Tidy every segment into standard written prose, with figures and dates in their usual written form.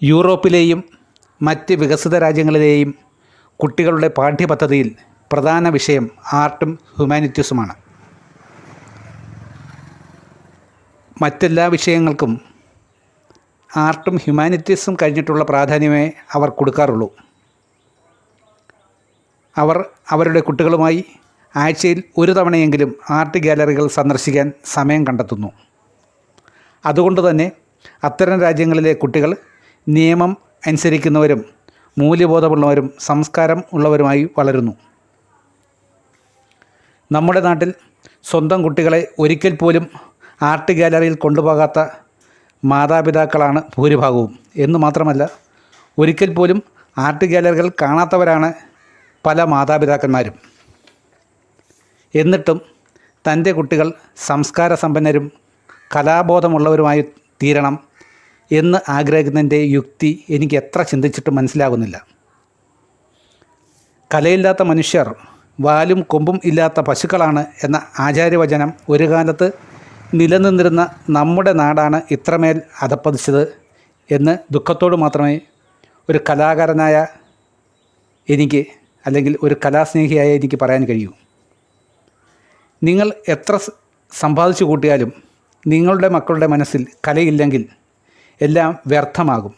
യൂറോപ്പിലെയും മറ്റ് വികസിത രാജ്യങ്ങളിലെയും കുട്ടികളുടെ പാഠ്യപദ്ധതിയിൽ പ്രധാന വിഷയം ആർട്ടും ഹ്യൂമാനിറ്റീസുമാണ്. മറ്റെല്ലാ വിഷയങ്ങൾക്കും ആർട്ടും ഹ്യൂമാനിറ്റീസും കഴിഞ്ഞിട്ടുള്ള പ്രാധാന്യമേ അവർ കൊടുക്കാറുള്ളൂ. അവർ അവരുടെ കുട്ടികളുമായി ആഴ്ചയിൽ ഒരു തവണയെങ്കിലും ആർട്ട് ഗാലറികൾ സന്ദർശിക്കാൻ സമയം കണ്ടെത്തുന്നു. അതുകൊണ്ട് തന്നെ അത്തരം രാജ്യങ്ങളിലെ കുട്ടികൾ നിയമം അനുസരിക്കുന്നവരും മൂല്യബോധമുള്ളവരും സംസ്കാരം ഉള്ളവരുമായി വളരുന്നു. നമ്മുടെ നാട്ടിൽ സ്വന്തം കുട്ടികളെ ഒരിക്കൽ പോലും ആർട്ട് ഗാലറിയിൽ കൊണ്ടുപോകാത്ത മാതാപിതാക്കളാണ് ഭൂരിഭാഗവും. എന്നു മാത്രമല്ല, ഒരിക്കൽ പോലും ആർട്ട് ഗാലറികൾ കാണാത്തവരാണ് പല മാതാപിതാക്കന്മാരും. എന്നിട്ടും തൻ്റെ കുട്ടികൾ സംസ്കാര സമ്പന്നരും കലാബോധമുള്ളവരുമായി തീരണം എന്ന് ആഗ്രഹിക്കുന്നതിൻ്റെ യുക്തി എനിക്ക് എത്ര ചിന്തിച്ചിട്ടും മനസ്സിലാകുന്നില്ല. കലയില്ലാത്ത മനുഷ്യർ വാലും കൊമ്പും ഇല്ലാത്ത പശുക്കളാണ് എന്ന ആചാര്യവചനം ഒരു കാലത്ത് നിലനിന്നിരുന്ന നമ്മുടെ നാടാണ് ഇത്രമേൽ അധപ്പതിച്ചത് എന്ന് ദുഃഖത്തോട് മാത്രമേ ഒരു കലാകാരനായ എനിക്ക്, അല്ലെങ്കിൽ ഒരു കലാസ്നേഹിയായ എനിക്ക് പറയാൻ കഴിയൂ. നിങ്ങൾ എത്ര സമ്പാദിച്ചു കൂട്ടിയാലും നിങ്ങളുടെ മക്കളുടെ മനസ്സിൽ കലയില്ലെങ്കിൽ എല്ലാം വ്യർത്ഥമാകും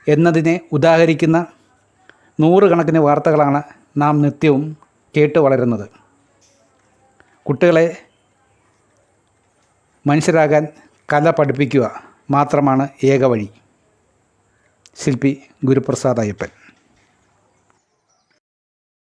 എന്നതിനെ ഉദാഹരിക്കുന്ന നൂറുകണക്കിന് വാർത്തകളാണ് നാം നിത്യവും കേട്ട് വളരുന്നത്. കുട്ടികളെ മനുഷ്യരാകാൻ കല പഠിപ്പിക്കുക മാത്രമാണ് ഏക വഴി. ശില്പി ഗുരുപ്രസാദ് അയ്യപ്പൻ.